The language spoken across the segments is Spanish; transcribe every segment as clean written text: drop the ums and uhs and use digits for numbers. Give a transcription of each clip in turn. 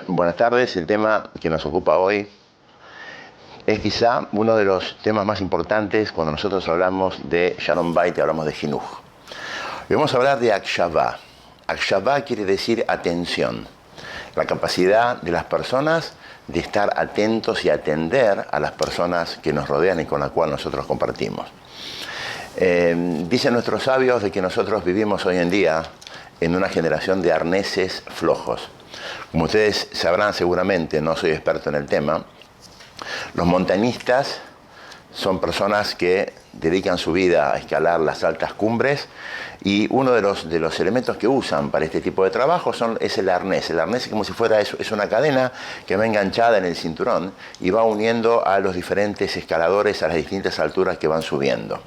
Buenas tardes. El tema que nos ocupa hoy es quizá uno de los temas más importantes cuando nosotros hablamos de Shalom Bait y hablamos de Jinuj. Hoy vamos a hablar de Akshavá. Akshavá quiere decir atención, la capacidad de las personas de estar atentos y atender a las personas que nos rodean y con las cuales nosotros compartimos. Dicen nuestros sabios de que nosotros vivimos hoy en día en una generación de arneses flojos. Como ustedes sabrán seguramente, no soy experto en el tema, los montañistas son personas que dedican su vida a escalar las altas cumbres y uno de los elementos que usan para este tipo de trabajo es el arnés. El arnés es como si fuera es una cadena que va enganchada en el cinturón y va uniendo a los diferentes escaladores a las distintas alturas que van subiendo.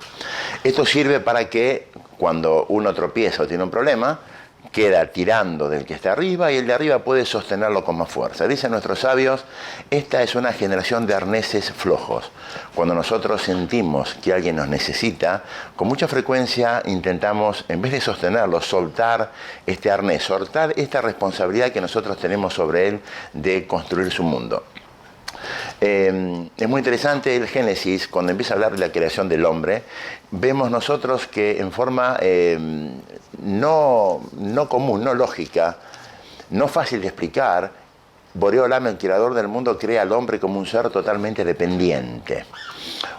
Esto sirve para que cuando uno tropieza o tiene un problema, queda tirando del que está arriba y el de arriba puede sostenerlo con más fuerza. Dicen nuestros sabios, esta es una generación de arneses flojos. Cuando nosotros sentimos que alguien nos necesita, con mucha frecuencia intentamos, en vez de sostenerlo, soltar este arnés, soltar esta responsabilidad que nosotros tenemos sobre él de construir su mundo. Es muy interesante el Génesis, cuando empieza a hablar de la creación del hombre, vemos nosotros que en forma no común, no lógica, no fácil de explicar, Boré Olam, el creador del mundo, crea al hombre como un ser totalmente dependiente.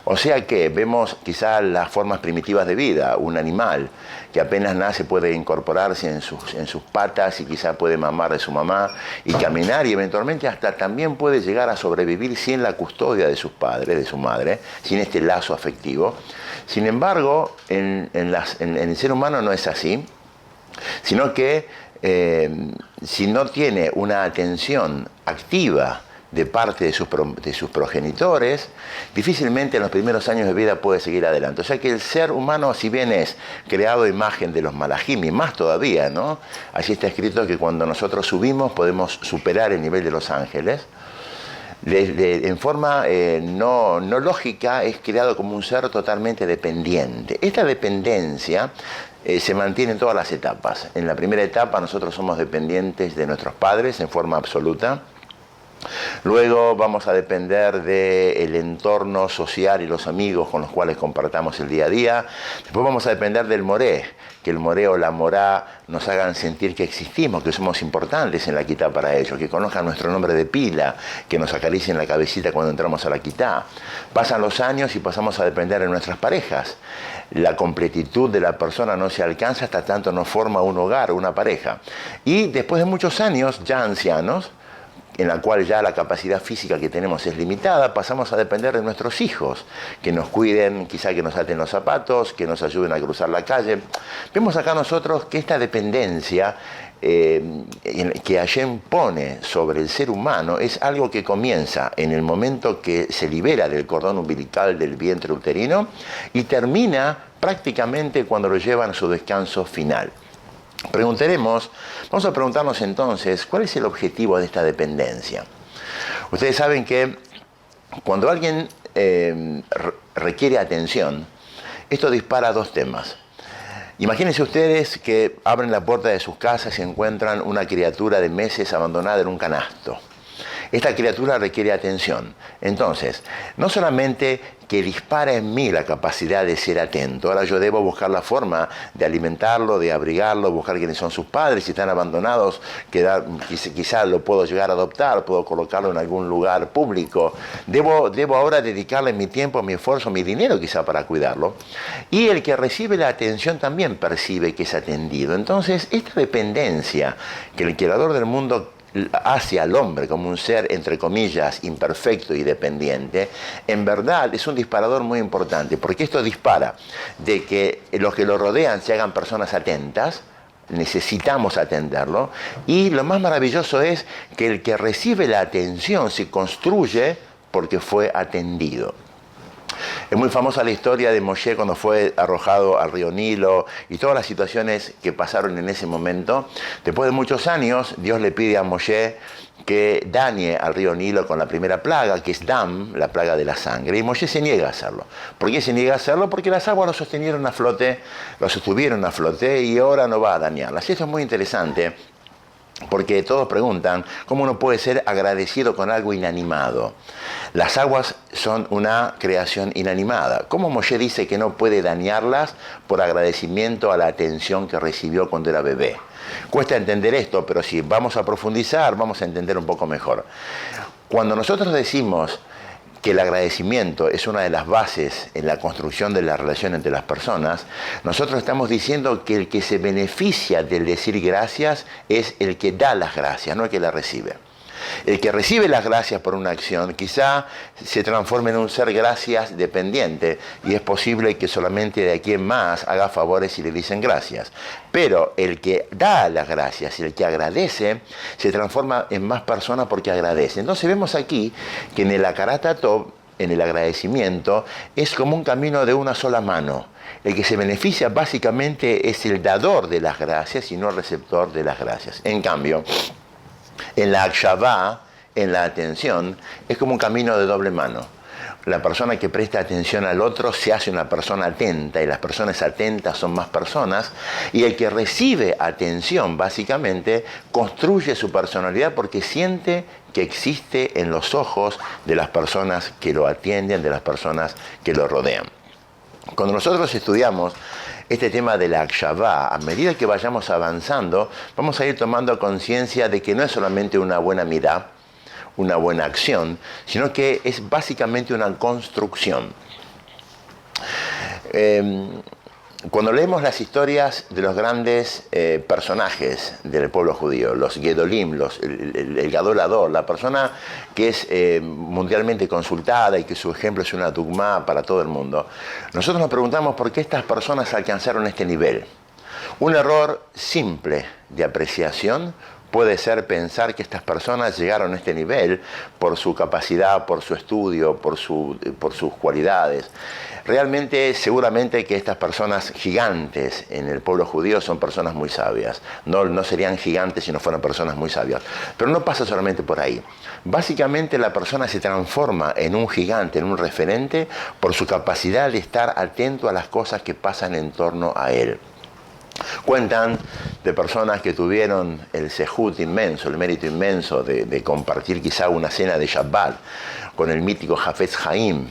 O sea que vemos quizá las formas primitivas de vida, un animal que apenas nace puede incorporarse en sus patas y quizá puede mamar de su mamá y caminar y eventualmente hasta también puede llegar a sobrevivir sin la custodia de sus padres, de su madre, sin este lazo afectivo. Sin embargo, en el ser humano no es así, sino que si no tiene una atención activa de parte de sus progenitores, difícilmente en los primeros años de vida puede seguir adelante. O sea que el ser humano, si bien es creado a imagen de los malajim, y más todavía, ¿no? Allí está escrito que cuando nosotros subimos podemos superar el nivel de los ángeles. En forma no lógica es creado como un ser totalmente dependiente. Esta dependencia se mantiene en todas las etapas. En la primera etapa nosotros somos dependientes de nuestros padres en forma absoluta. Luego vamos a depender del entorno social y los amigos con los cuales compartamos el día a día. Después vamos a depender del moré, que el moré o la morá nos hagan sentir que existimos, que somos importantes en la quitá para ellos, que conozcan nuestro nombre de pila, que nos acaricien la cabecita cuando entramos a la quitá. Pasan los años y pasamos a depender de nuestras parejas. La completitud de la persona no se alcanza hasta tanto no forma un hogar, una pareja. Y después de muchos años, ya ancianos, en la cual ya la capacidad física que tenemos es limitada, pasamos a depender de nuestros hijos, que nos cuiden, quizá que nos aten los zapatos, que nos ayuden a cruzar la calle. Vemos acá nosotros que esta dependencia que Hashem pone sobre el ser humano es algo que comienza en el momento que se libera del cordón umbilical del vientre uterino y termina prácticamente cuando lo llevan a su descanso final. Vamos a preguntarnos entonces, ¿cuál es el objetivo de esta dependencia? Ustedes saben que cuando alguien requiere atención, esto dispara dos temas. Imagínense ustedes que abren la puerta de sus casas y encuentran una criatura de meses abandonada en un canasto. Esta criatura requiere atención. Entonces, no solamente que dispara en mí la capacidad de ser atento, ahora yo debo buscar la forma de alimentarlo, de abrigarlo, buscar quiénes son sus padres, si están abandonados, quizá lo puedo llegar a adoptar, puedo colocarlo en algún lugar público. Debo ahora dedicarle mi tiempo, mi esfuerzo, mi dinero quizá para cuidarlo. Y el que recibe la atención también percibe que es atendido. Entonces, esta dependencia que el creador del mundo hacia al hombre como un ser, entre comillas, imperfecto y dependiente, en verdad es un disparador muy importante, porque esto dispara de que los que lo rodean se hagan personas atentas, necesitamos atenderlo, y lo más maravilloso es que el que recibe la atención se construye porque fue atendido. Es muy famosa la historia de Moshe cuando fue arrojado al río Nilo y todas las situaciones que pasaron en ese momento. Después de muchos años, Dios le pide a Moshe que dañe al río Nilo con la primera plaga, que es Dam, la plaga de la sangre. Y Moshe se niega a hacerlo. ¿Por qué se niega a hacerlo? Porque las aguas lo sostuvieron a flote y ahora no va a dañarlas. Esto es muy interesante. Porque todos preguntan, ¿cómo uno puede ser agradecido con algo inanimado? Las aguas son una creación inanimada. ¿Cómo Moshe dice que no puede dañarlas por agradecimiento a la atención que recibió cuando era bebé? Cuesta entender esto, pero si vamos a profundizar, vamos a entender un poco mejor. Cuando nosotros decimos que el agradecimiento es una de las bases en la construcción de la relación entre las personas, nosotros estamos diciendo que el que se beneficia del decir gracias es el que da las gracias, no el que las recibe. El que recibe las gracias por una acción quizá se transforme en un ser gracias dependiente y es posible que solamente de aquí en más haga favores y le dicen gracias. Pero el que da las gracias y el que agradece se transforma en más persona porque agradece. Entonces vemos aquí que en el Hakarat HaTov, en el agradecimiento, es como un camino de una sola mano. El que se beneficia básicamente es el dador de las gracias y no el receptor de las gracias. En cambio, en la akshavá, en la atención, es como un camino de doble mano. La persona que presta atención al otro se hace una persona atenta y las personas atentas son más personas, y el que recibe atención básicamente construye su personalidad porque siente que existe en los ojos de las personas que lo atienden, de las personas que lo rodean. Cuando nosotros estudiamos este tema de la akshavá, a medida que vayamos avanzando, vamos a ir tomando conciencia de que no es solamente una buena mirá, una buena acción, sino que es básicamente una construcción. Cuando leemos las historias de los grandes personajes del pueblo judío, los Gedolim, el Gadol Hador, la persona que es mundialmente consultada y que su ejemplo es una dugma para todo el mundo, nosotros nos preguntamos por qué estas personas alcanzaron este nivel. Un error simple de apreciación puede ser pensar que estas personas llegaron a este nivel por su capacidad, por su estudio, por sus cualidades. Realmente, seguramente que estas personas gigantes en el pueblo judío son personas muy sabias. No serían gigantes si no fueran personas muy sabias. Pero no pasa solamente por ahí. Básicamente la persona se transforma en un gigante, en un referente, por su capacidad de estar atento a las cosas que pasan en torno a él. Cuentan de personas que tuvieron el sejut inmenso, el mérito inmenso de compartir quizá una cena de Shabbat con el mítico Hafetz Haim,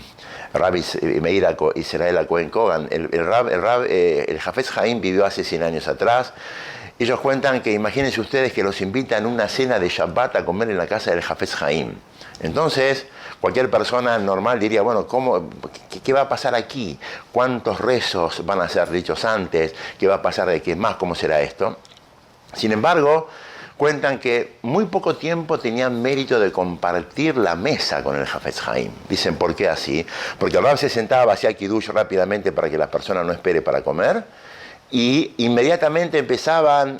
Rabbi Meir Israel Cohen Kogan. El Hafetz Haim vivió hace 100 años atrás. Ellos cuentan que imagínense ustedes que los invitan a una cena de Shabbat a comer en la casa del Hafetz Haim. Entonces, cualquier persona normal diría, bueno, ¿qué va a pasar aquí? ¿Cuántos rezos van a ser dichos antes? ¿Qué va a pasar de qué más? ¿Cómo será esto? Sin embargo, cuentan que muy poco tiempo tenían mérito de compartir la mesa con el Hafetz Haim. Dicen, ¿por qué así? Porque el Rab se sentaba, hacía kiddush rápidamente para que la persona no espere para comer, y inmediatamente empezaban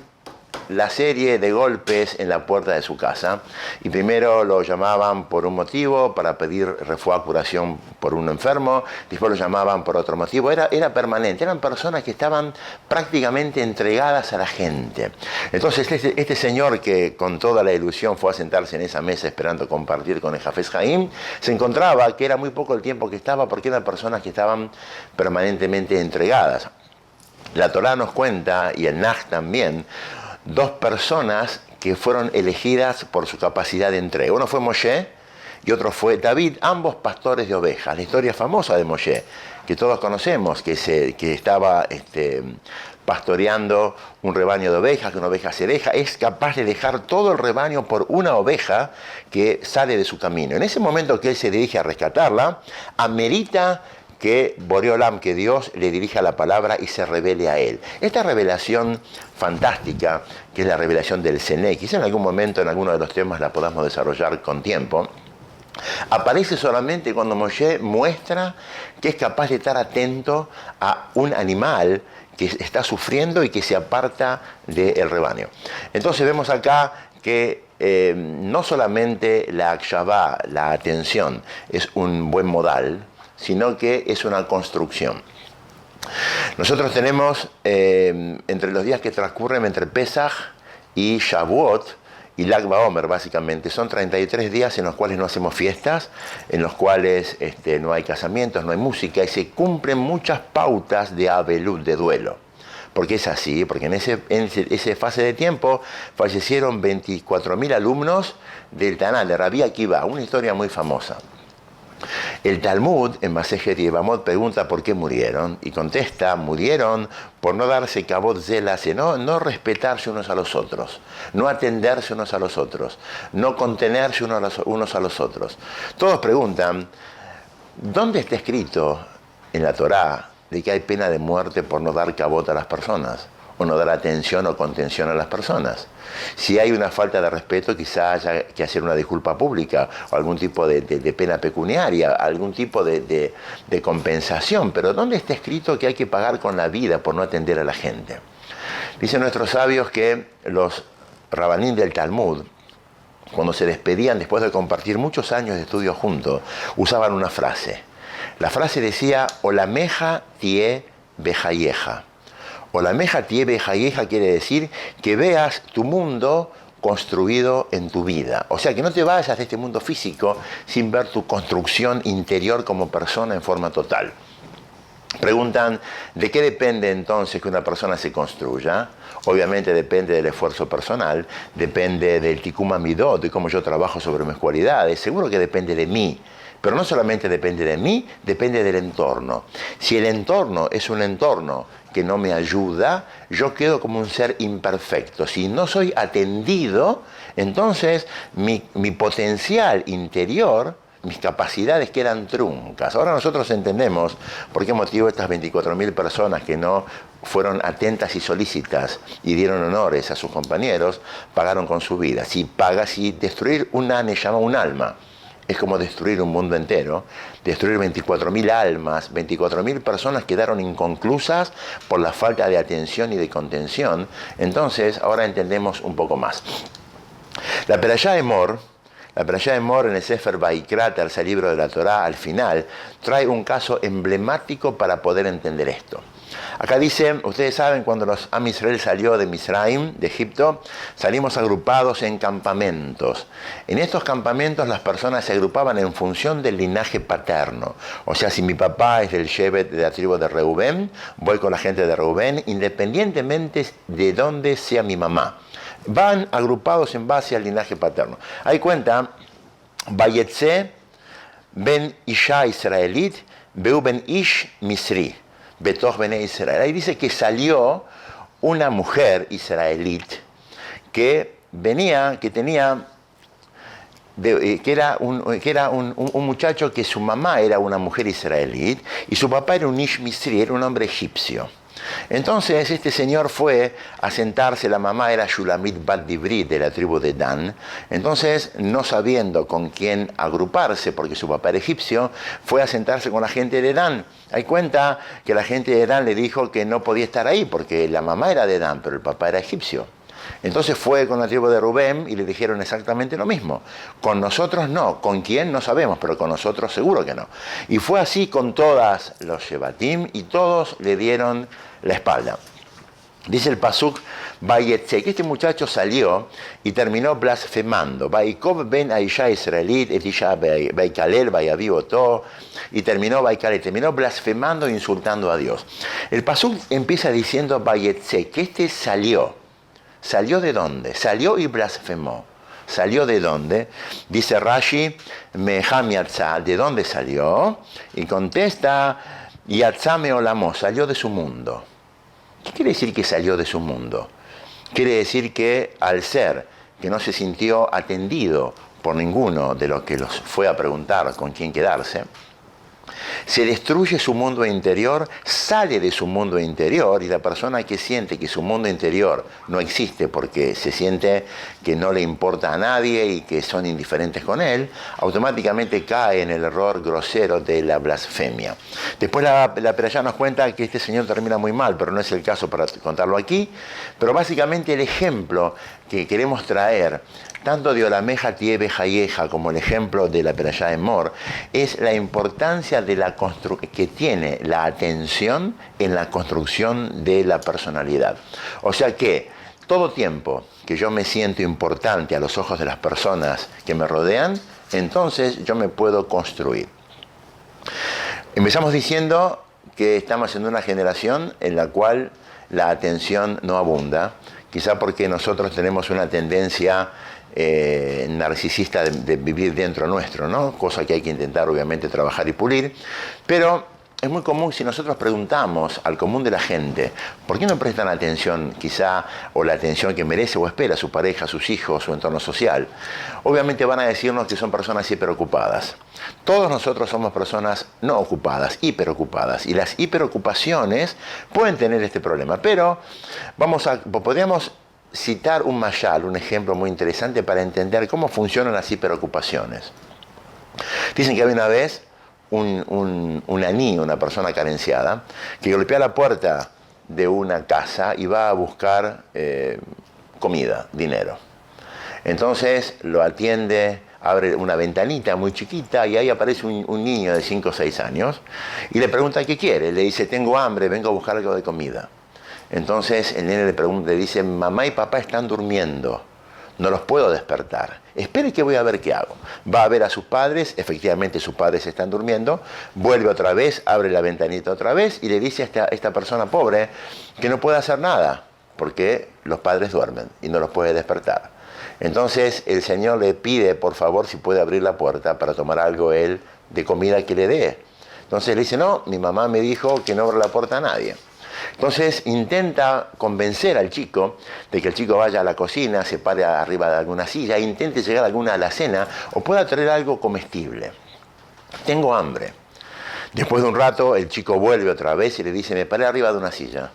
la serie de golpes en la puerta de su casa, y primero lo llamaban por un motivo, para pedir refuá, curación por un enfermo, después lo llamaban por otro motivo, era permanente, eran personas que estaban prácticamente entregadas a la gente. Entonces este señor que con toda la ilusión fue a sentarse en esa mesa esperando compartir con el Hafetz Haim, se encontraba que era muy poco el tiempo que estaba porque eran personas que estaban permanentemente entregadas. La Torá nos cuenta, y el Nach también, dos personas que fueron elegidas por su capacidad de entrega. Uno fue Moshe y otro fue David, ambos pastores de ovejas. La historia famosa de Moshe, que todos conocemos, que estaba pastoreando un rebaño de ovejas, que una oveja se deja, es capaz de dejar todo el rebaño por una oveja que sale de su camino. En ese momento que él se dirige a rescatarla, amerita que Boreolam, que Dios le dirija la palabra y se revele a él. Esta revelación fantástica, que es la revelación del Sené, quizá en algún momento en alguno de los temas la podamos desarrollar con tiempo, aparece solamente cuando Moshe muestra que es capaz de estar atento a un animal que está sufriendo y que se aparta del rebaño. Entonces vemos acá que no solamente la akshavá, la atención, es un buen modal, sino que es una construcción. Nosotros tenemos, entre los días que transcurren entre Pesaj y Shavuot, y Lag BaOmer básicamente, son 33 días en los cuales no hacemos fiestas, en los cuales no hay casamientos, no hay música, y se cumplen muchas pautas de Abelut, de duelo. porque es así, porque en esa fase de tiempo fallecieron 24.000 alumnos del Taná, de Rabí Akiva, una historia muy famosa. El Talmud, en Masejet Yevamot, pregunta por qué murieron, y contesta, murieron por no darse kabod zelase, no respetarse unos a los otros, no atenderse unos a los otros, no contenerse unos a los otros. Todos preguntan, ¿dónde está escrito en la Torá de que hay pena de muerte por no dar kabod a las personas? O no dar atención o contención a las personas. Si hay una falta de respeto, quizá haya que hacer una disculpa pública o algún tipo de pena pecuniaria, algún tipo de compensación. Pero ¿dónde está escrito que hay que pagar con la vida por no atender a la gente? Dicen nuestros sabios que los rabanín del Talmud, cuando se despedían después de compartir muchos años de estudio juntos, usaban una frase. La frase decía, Olameja tie bejayeja. Olameja tie bejayeja quiere decir que veas tu mundo construido en tu vida. O sea, que no te vayas de este mundo físico sin ver tu construcción interior como persona en forma total. Preguntan, ¿de qué depende entonces que una persona se construya? Obviamente depende del esfuerzo personal, depende del tikkun midot, de cómo yo trabajo sobre mis cualidades, seguro que depende de mí. Pero no solamente depende de mí, depende del entorno. Si el entorno es un entorno que no me ayuda, yo quedo como un ser imperfecto. Si no soy atendido, entonces mi potencial interior, mis capacidades quedan truncas. Ahora nosotros entendemos por qué motivo estas 24.000 personas que no fueron atentas y solícitas y dieron honores a sus compañeros, pagaron con su vida. Si destruir una neshama, un alma, es como destruir un mundo entero, destruir 24.000 almas, 24.000 personas quedaron inconclusas por la falta de atención y de contención. Entonces, ahora entendemos un poco más. La Perashá Emor en el Sefer Vaikra, tercer libro de la Torá, al final, trae un caso emblemático para poder entender esto. Acá dice, ustedes saben, cuando los Am Israel salió de Misraim, de Egipto, salimos agrupados en campamentos. En estos campamentos las personas se agrupaban en función del linaje paterno. O sea, si mi papá es del Shevet de la tribu de Reubén, voy con la gente de Reubén, independientemente de dónde sea mi mamá. Van agrupados en base al linaje paterno. Ahí cuenta, Vayetze ben Isha israelit, Beu ben Ish misri. Betoch Bene Israel. Ahí dice que salió una mujer israelít que venía, que era un muchacho que su mamá era una mujer israelí y su papá era un Ish Misri, era un hombre egipcio. Entonces este señor fue a sentarse, la mamá era Shulamit Bat Dibri de la tribu de Dan, entonces no sabiendo con quién agruparse porque su papá era egipcio, fue a sentarse con la gente de Dan. Hay cuenta que la gente de Dan le dijo que no podía estar ahí porque la mamá era de Dan, pero el papá era egipcio. Entonces fue con la tribu de Rubén y le dijeron exactamente lo mismo. Con nosotros no, con quién no sabemos, pero con nosotros seguro que no. Y fue así con todas los Shevatim y todos le dieron la espalda. Dice el Pasuk, Vayetze, que este muchacho salió y terminó blasfemando. Vaikov ben Aisha israelit, et Isha Vaikalel, Vayaviotó, y terminó blasfemando e insultando a Dios. El Pasuk empieza diciendo Vayetze, que este salió. ¿Salió de dónde? Salió y blasfemó. ¿Salió de dónde? Dice Rashi, Meham Yatzá, ¿de dónde salió? Y contesta, Yatzá Meolamo, salió de su mundo. ¿Qué quiere decir que salió de su mundo? Quiere decir que al ser que no se sintió atendido por ninguno de los que los fue a preguntar con quién quedarse, se destruye su mundo interior, sale de su mundo interior, y la persona que siente que su mundo interior no existe porque se siente que no le importa a nadie y que son indiferentes con él, automáticamente cae en el error grosero de la blasfemia. Después la Perashá nos cuenta que este señor termina muy mal, pero no es el caso para contarlo aquí. Pero básicamente el ejemplo que queremos traer, tanto de Olameja tie bejayeja como el ejemplo de la Perashá Emor, es la importancia de que tiene la atención en la construcción de la personalidad. O sea que todo tiempo que yo me siento importante a los ojos de las personas que me rodean, entonces yo me puedo construir. Empezamos diciendo que estamos en una generación en la cual la atención no abunda, quizá porque nosotros tenemos una tendencia narcisista de vivir dentro nuestro, ¿no? Cosa que hay que intentar obviamente trabajar y pulir, pero es muy común si nosotros preguntamos al común de la gente por qué no prestan atención quizá o la atención que merece o espera su pareja, sus hijos, su entorno social. Obviamente van a decirnos que son personas hiperocupadas. Todos nosotros somos personas no ocupadas, hiperocupadas, y las hiperocupaciones pueden tener este problema, pero podríamos citar un mashal, un ejemplo muy interesante para entender cómo funcionan las hiperocupaciones. Dicen que había una vez un aní, una persona carenciada, que golpea la puerta de una casa y va a buscar comida, dinero. Entonces lo atiende, abre una ventanita muy chiquita y ahí aparece un niño de 5 o 6 años y le pregunta qué quiere. Le dice, tengo hambre, vengo a buscar algo de comida. Entonces el nene le dice, mamá y papá están durmiendo, no los puedo despertar. Espere que voy a ver qué hago. Va a ver a sus padres, efectivamente sus padres están durmiendo, vuelve otra vez, abre la ventanita otra vez y le dice a esta persona pobre que no puede hacer nada porque los padres duermen y no los puede despertar. Entonces el señor le pide por favor si puede abrir la puerta para tomar algo él de comida que le dé. Entonces le dice, no, mi mamá me dijo que no abra la puerta a nadie. Entonces intenta convencer al chico de que el chico vaya a la cocina, se pare arriba de alguna silla, e intente llegar a alguna alacena o pueda traer algo comestible. Tengo hambre. Después de un rato el chico vuelve otra vez y le dice, me paré arriba de una silla.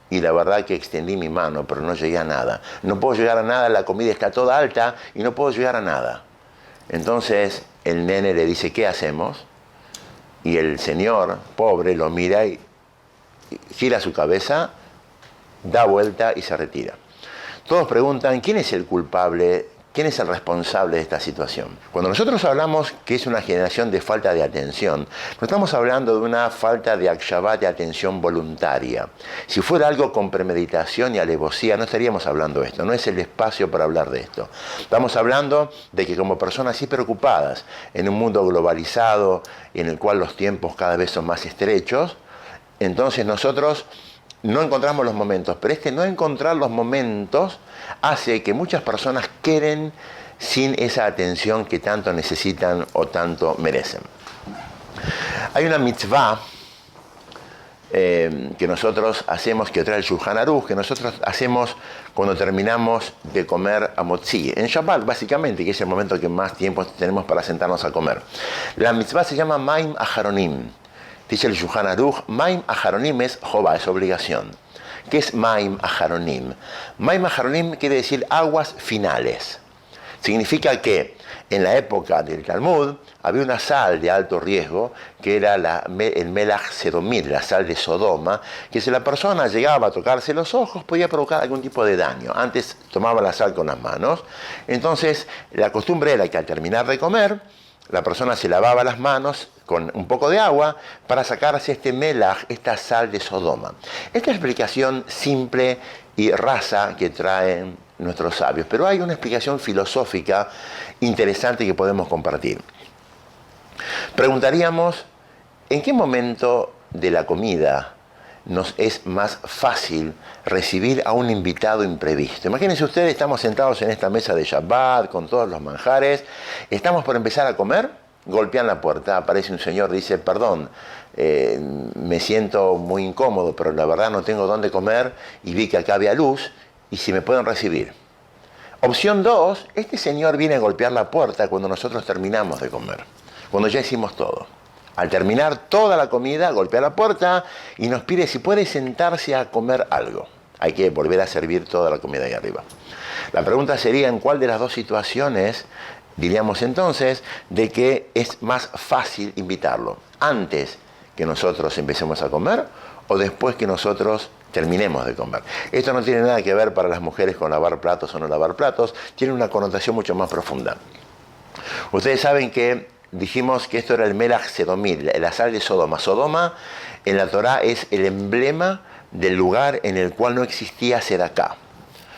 Y la verdad que extendí mi mano, pero no llegué a nada. No puedo llegar a nada, la comida está toda alta y no puedo llegar a nada. Entonces el nene le dice, ¿qué hacemos? Y el señor, pobre, lo mira y gira su cabeza, da vuelta y se retira. Todos preguntan, ¿quién es el culpable? ¿Quién es el responsable de esta situación? Cuando nosotros hablamos que es una generación de falta de atención, no estamos hablando de una falta de akshavat, de atención voluntaria. Si fuera algo con premeditación y alevosía, no estaríamos hablando de esto, no es el espacio para hablar de esto. Estamos hablando de que como personas sí preocupadas, en un mundo globalizado, en el cual los tiempos cada vez son más estrechos, entonces nosotros no encontramos los momentos, pero este no encontrar los momentos hace que muchas personas queden sin esa atención que tanto necesitan o tanto merecen. Hay una mitzvah que nosotros hacemos, que trae el Shulchan Aruch, que nosotros hacemos cuando terminamos de comer amotzi, en Shabbat básicamente, que es el momento que más tiempo tenemos para sentarnos a comer. La mitzvah se llama Maim Aharonim. Dice el Shulchan Aruch, Maim Aharonim es Jobá, es obligación. ¿Qué es Maim Aharonim? Maim Aharonim quiere decir aguas finales. Significa que en la época del Talmud había una sal de alto riesgo que era el Melach Sedomit, la sal de Sodoma, que si la persona llegaba a tocarse los ojos podía provocar algún tipo de daño. Antes tomaba la sal con las manos. Entonces la costumbre era que al terminar de comer, la persona se lavaba las manos con un poco de agua para sacarse este melaj, esta sal de Sodoma. Esta es la explicación simple y rasa que traen nuestros sabios, pero hay una explicación filosófica interesante que podemos compartir. Preguntaríamos, ¿en qué momento de la comida nos es más fácil recibir a un invitado imprevisto? Imagínense ustedes, estamos sentados en esta mesa de Shabbat con todos los manjares, estamos por empezar a comer, golpean la puerta, aparece un señor, dice, perdón, me siento muy incómodo, pero la verdad no tengo dónde comer y vi que acá había luz y si me pueden recibir. Opción 2, este señor viene a golpear la puerta cuando nosotros terminamos de comer, cuando ya hicimos todo. Al terminar toda la comida, golpea la puerta y nos pide si puede sentarse a comer algo. Hay que volver a servir toda la comida ahí arriba. La pregunta sería, ¿en cuál de las dos situaciones diríamos entonces de que es más fácil invitarlo? ¿Antes que nosotros empecemos a comer o después que nosotros terminemos de comer? Esto no tiene nada que ver para las mujeres con lavar platos o no lavar platos, tiene una connotación mucho más profunda. Ustedes saben que dijimos que esto era el Melach Sedomit, la sal de Sodoma. Sodoma en la Torá es el emblema del lugar en el cual no existía Sedaká.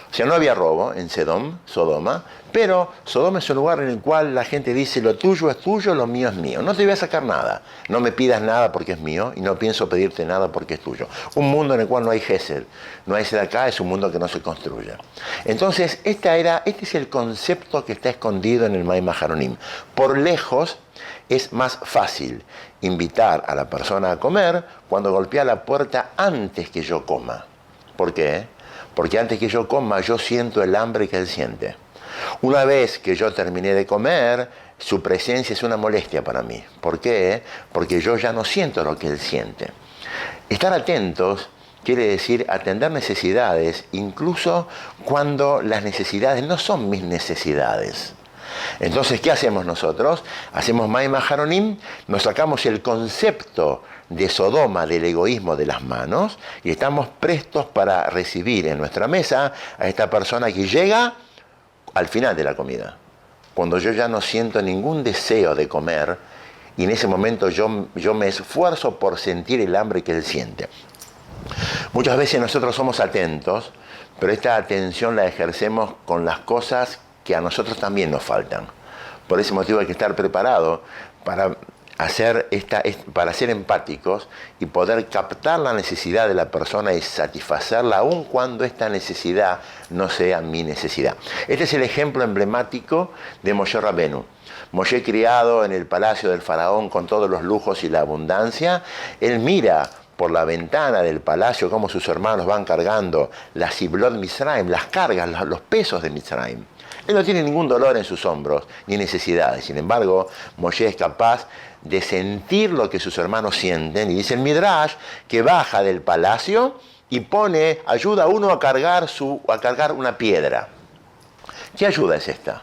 O O sea, no había robo en Sodoma, pero Sodoma es un lugar en el cual la gente dice, lo tuyo es tuyo, lo mío es mío. No te voy a sacar nada. No me pidas nada porque es mío y no pienso pedirte nada porque es tuyo. Un mundo en el cual no hay Gesed, no hay Sedacá, es un mundo que no se construye. Entonces, este es el concepto que está escondido en el Maim Aharonim. Por lejos, es más fácil invitar a la persona a comer cuando golpea la puerta antes que yo coma. ¿Por qué? Porque antes que yo coma, yo siento el hambre que él siente. Una vez que yo terminé de comer, su presencia es una molestia para mí. ¿Por qué? Porque yo ya no siento lo que él siente. Estar atentos quiere decir atender necesidades, incluso cuando las necesidades no son mis necesidades. Entonces, ¿qué hacemos nosotros? Hacemos Maim Aharonim, nos sacamos el concepto de Sodoma, del egoísmo de las manos, y estamos prestos para recibir en nuestra mesa a esta persona que llega al final de la comida, cuando yo ya no siento ningún deseo de comer, y en ese momento yo me esfuerzo por sentir el hambre que él siente. Muchas veces nosotros somos atentos, pero esta atención la ejercemos con las cosas que a nosotros también nos faltan. Por ese motivo hay que estar preparado para ser empáticos y poder captar la necesidad de la persona y satisfacerla aun cuando esta necesidad no sea mi necesidad. Este es el ejemplo emblemático de Moshe Rabenu. Moshe, criado en el palacio del faraón con todos los lujos y la abundancia, él mira por la ventana del palacio cómo sus hermanos van cargando las Siblot Mitzrayim, las cargas, los pesos de Mitzrayim. Él no tiene ningún dolor en sus hombros, ni necesidades. Sin embargo, Moshe es capaz de sentir lo que sus hermanos sienten. Y dice el Midrash que baja del palacio y ayuda a uno a cargar una piedra. ¿Qué ayuda es esta?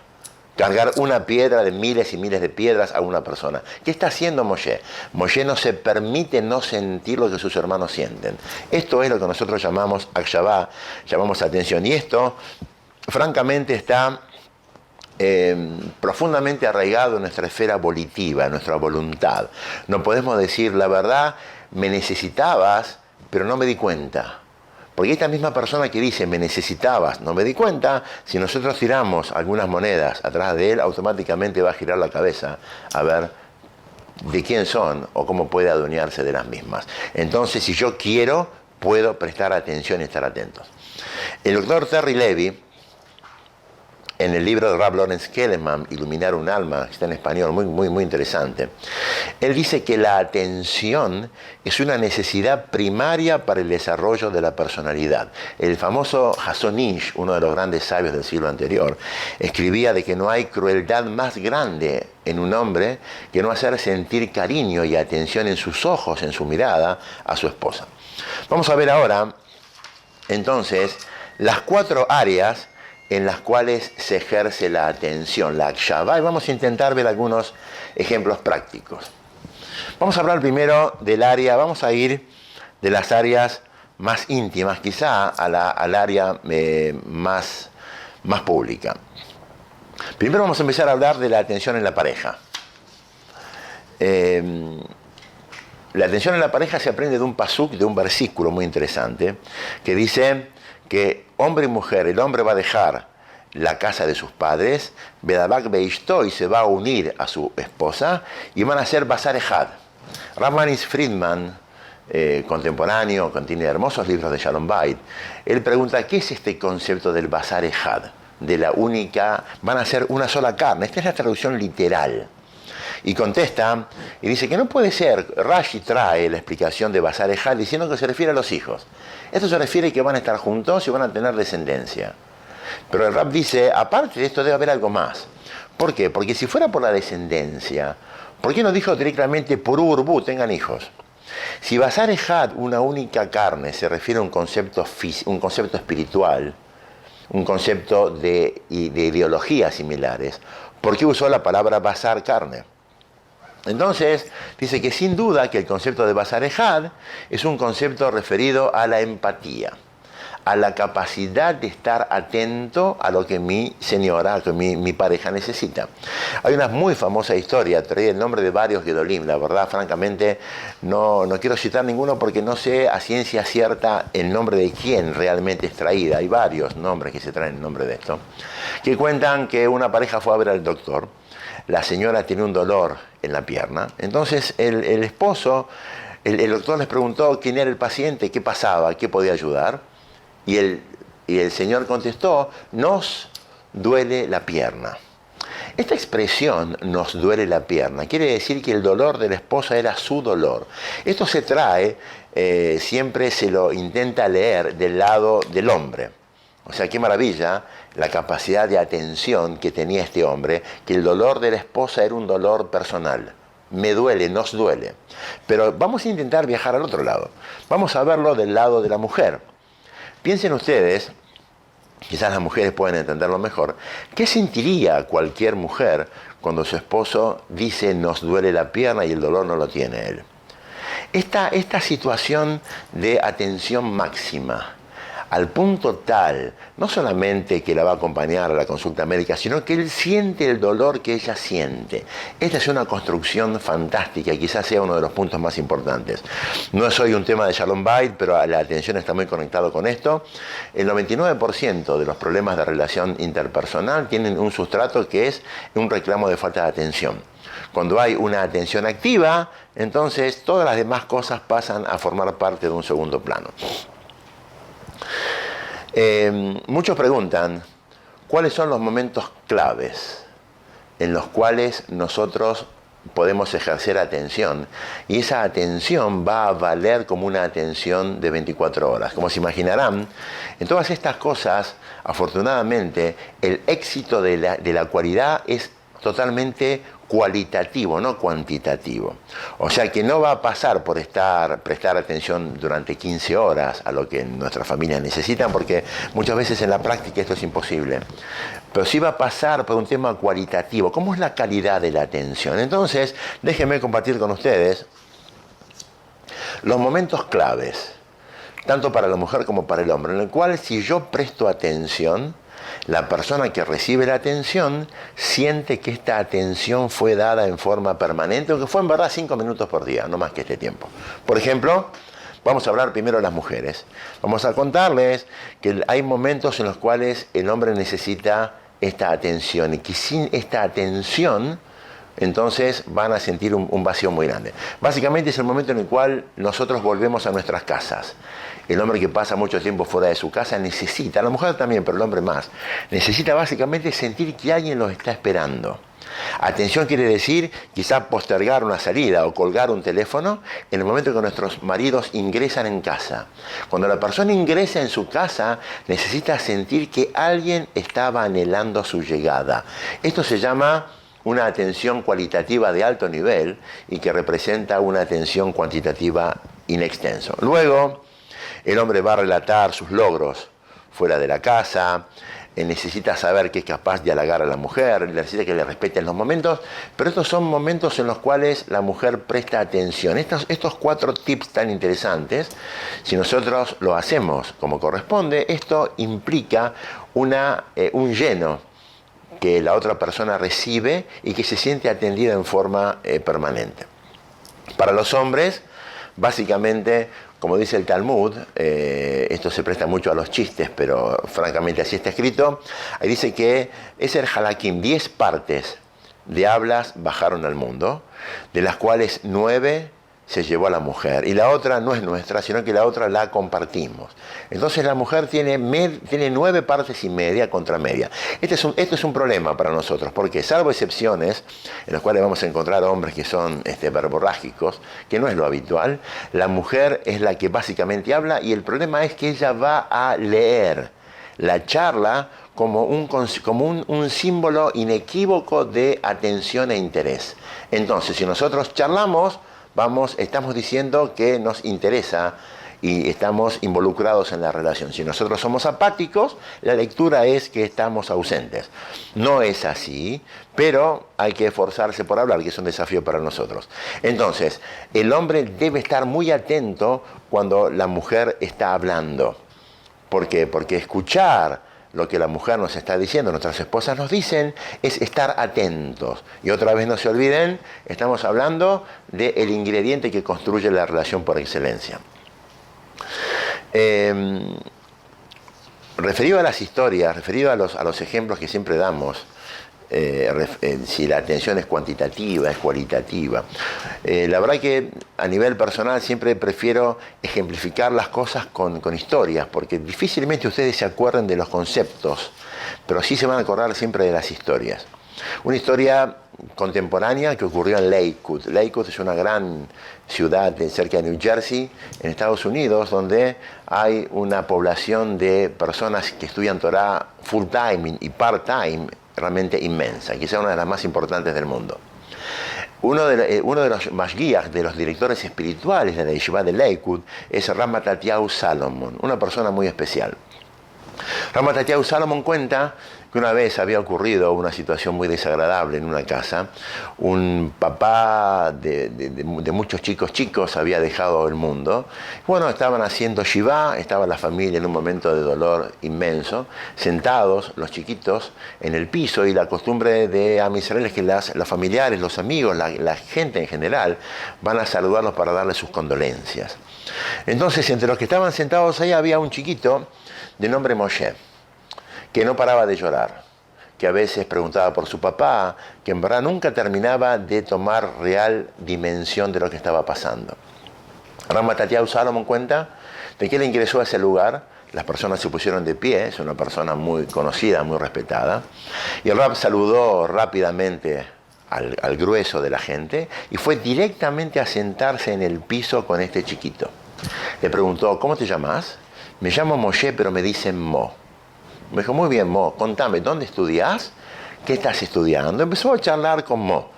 Cargar una piedra de miles y miles de piedras a una persona. ¿Qué está haciendo Moshe? Moshe no se permite no sentir lo que sus hermanos sienten. Esto es lo que nosotros llamamos akshavá, llamamos atención. Y esto, francamente, está profundamente arraigado en nuestra esfera volitiva, en nuestra voluntad. No podemos decir, la verdad, me necesitabas, pero no me di cuenta. Porque esta misma persona que dice, me necesitabas, no me di cuenta, si nosotros tiramos algunas monedas atrás de él, automáticamente va a girar la cabeza a ver de quién son o cómo puede adueñarse de las mismas. Entonces, si yo quiero, puedo prestar atención y estar atentos. El doctor Terry Levy, en el libro de Rav Lawrence Keleman, Iluminar un alma, que está en español, muy interesante, él dice que la atención es una necesidad primaria para el desarrollo de la personalidad. El famoso Hasson Ish, uno de los grandes sabios del siglo anterior, escribía de que no hay crueldad más grande en un hombre que no hacer sentir cariño y atención en sus ojos, en su mirada, a su esposa. Vamos a ver ahora, entonces, las 4 áreas en las cuales se ejerce la atención, la akshavá, y vamos a intentar ver algunos ejemplos prácticos. Vamos a hablar primero vamos a ir de las áreas más íntimas, quizá al área más pública. Primero vamos a empezar a hablar de la atención en la pareja. La atención en la pareja se aprende de un pasuk, de un versículo muy interesante, que dice que hombre y mujer, el hombre va a dejar la casa de sus padres, Bedabak Beishto, y se va a unir a su esposa, y van a ser Basar Ejad. Rav Manis Friedman, contemporáneo, contiene hermosos libros de Shalom Bait, él pregunta, ¿qué es este concepto del Basar Ejad? De la única, van a ser una sola carne. Esta es la traducción literal. Y contesta, y dice que no puede ser. Rashi trae la explicación de Basar Ejad diciendo que se refiere a los hijos. Esto se refiere a que van a estar juntos y van a tener descendencia. Pero el Rab dice, aparte de esto debe haber algo más. ¿Por qué? Porque si fuera por la descendencia, ¿por qué no dijo directamente Purú Urbú, tengan hijos? Si Basar Ejad, una única carne, se refiere a un concepto espiritual, un concepto de ideologías similares, ¿por qué usó la palabra Basar, carne? Entonces, dice que sin duda que el concepto de Basar Ejad es un concepto referido a la empatía, a la capacidad de estar atento a lo que mi señora, a lo que mi pareja necesita. Hay una muy famosa historia, trae el nombre de varios Gedolim. La verdad, francamente, no quiero citar ninguno porque no sé a ciencia cierta el nombre de quién realmente es traída. Hay varios nombres que se traen el nombre de esto, que cuentan que una pareja fue a ver al doctor. La señora tiene un dolor en la pierna. Entonces el esposo, el doctor les preguntó quién era el paciente, qué pasaba, qué podía ayudar. Y el señor contestó, nos duele la pierna. Esta expresión, nos duele la pierna, quiere decir que el dolor de la esposa era su dolor. Esto se trae, siempre se lo intenta leer del lado del hombre. O sea, qué maravilla la capacidad de atención que tenía este hombre, que el dolor de la esposa era un dolor personal. Me duele, nos duele. Pero vamos a intentar viajar al otro lado. Vamos a verlo del lado de la mujer. Piensen ustedes, quizás las mujeres pueden entenderlo mejor, ¿qué sentiría cualquier mujer cuando su esposo dice nos duele la pierna y el dolor no lo tiene él? Esta situación de atención máxima, al punto tal, no solamente que la va a acompañar a la consulta médica, sino que él siente el dolor que ella siente. Esta es una construcción fantástica y quizás sea uno de los puntos más importantes. No soy un tema de Shalom Bait, pero la atención está muy conectado con esto. El 99% de los problemas de relación interpersonal tienen un sustrato que es un reclamo de falta de atención. Cuando hay una atención activa, entonces todas las demás cosas pasan a formar parte de un segundo plano. Muchos preguntan, ¿cuáles son los momentos claves en los cuales nosotros podemos ejercer atención? Y esa atención va a valer como una atención de 24 horas. Como se imaginarán, en todas estas cosas, afortunadamente, el éxito de la cualidad es totalmente cualitativo, no cuantitativo. O sea que no va a pasar por prestar atención durante 15 horas a lo que nuestras familias necesitan, porque muchas veces en la práctica esto es imposible. Pero sí va a pasar por un tema cualitativo. ¿Cómo es la calidad de la atención? Entonces, déjenme compartir con ustedes los momentos claves, tanto para la mujer como para el hombre, en el cual si yo presto atención, la persona que recibe la atención siente que esta atención fue dada en forma permanente, aunque fue en verdad 5 minutos por día, no más que este tiempo. Por ejemplo, vamos a hablar primero de las mujeres. Vamos a contarles que hay momentos en los cuales el hombre necesita esta atención y que sin esta atención entonces van a sentir un vacío muy grande. Básicamente es el momento en el cual nosotros volvemos a nuestras casas. El hombre que pasa mucho tiempo fuera de su casa necesita, la mujer también, pero el hombre más, necesita básicamente sentir que alguien los está esperando. Atención quiere decir quizá postergar una salida o colgar un teléfono en el momento que nuestros maridos ingresan en casa. Cuando la persona ingresa en su casa, necesita sentir que alguien estaba anhelando su llegada. Esto se llama una atención cualitativa de alto nivel y que representa una atención cuantitativa inextenso. Luego, el hombre va a relatar sus logros fuera de la casa, necesita saber que es capaz de halagar a la mujer, necesita que le respeten los momentos, pero estos son momentos en los cuales la mujer presta atención. Estos 4 tips tan interesantes, si nosotros lo hacemos como corresponde, esto implica un lleno que la otra persona recibe y que se siente atendida en forma permanente. Para los hombres, básicamente, como dice el Talmud, esto se presta mucho a los chistes, pero francamente así está escrito, ahí dice que Eser Halakim, 10 partes de hablas bajaron al mundo, de las cuales 9 se llevó a la mujer, y la otra no es nuestra, sino que la otra la compartimos. Entonces la mujer tiene 9 partes y media contra media. Esto es un problema para nosotros, porque salvo excepciones, en las cuales vamos a encontrar hombres que son verborrágicos, que no es lo habitual, la mujer es la que básicamente habla, y el problema es que ella va a leer la charla como un símbolo inequívoco de atención e interés. Entonces, si nosotros charlamos, estamos diciendo que nos interesa y estamos involucrados en la relación. Si nosotros somos apáticos, la lectura es que estamos ausentes. No es así, pero hay que esforzarse por hablar, que es un desafío para nosotros. Entonces, el hombre debe estar muy atento cuando la mujer está hablando. ¿Por qué? Porque escuchar lo que la mujer nos está diciendo, nuestras esposas nos dicen, es estar atentos. Y otra vez no se olviden, estamos hablando del ingrediente que construye la relación por excelencia. Referido a las historias, referido a los ejemplos que siempre damos, si la atención es cuantitativa, es cualitativa. La verdad que a nivel personal siempre prefiero ejemplificar las cosas con historias, porque difícilmente ustedes se acuerden de los conceptos, pero sí se van a acordar siempre de las historias. Una historia contemporánea que ocurrió en Lakewood. Lakewood es una gran ciudad cerca de New Jersey, en Estados Unidos, donde hay una población de personas que estudian Torah full time y part time realmente inmensa, quizá una de las más importantes del mundo. Uno de los mashgiach, de los directores espirituales de la Yeshiva de Lakewood, es Rav Matatiyahu Salomon, una persona muy especial. Rav Matatiyahu Salomon cuenta que una vez había ocurrido una situación muy desagradable en una casa. Un papá de muchos chicos había dejado el mundo. Bueno, estaban haciendo Shiva, estaba la familia en un momento de dolor inmenso, sentados los chiquitos en el piso, y la costumbre de Am Israel es que los familiares, los amigos, la gente en general, van a saludarlos para darles sus condolencias. Entonces, entre los que estaban sentados ahí había un chiquito de nombre Moshe, que no paraba de llorar, que a veces preguntaba por su papá, que en verdad nunca terminaba de tomar real dimensión de lo que estaba pasando. Rav Matatiyahu Salomon cuenta de que él ingresó a ese lugar, las personas se pusieron de pie, es una persona muy conocida, muy respetada, y el Rav saludó rápidamente al grueso de la gente y fue directamente a sentarse en el piso con este chiquito. Le preguntó, ¿cómo te llamas? Me llamo Moshe, pero me dicen Mo. Me dijo, muy bien, Mo, contame, ¿dónde estudias? ¿Qué estás estudiando? Empezó a charlar con Mo.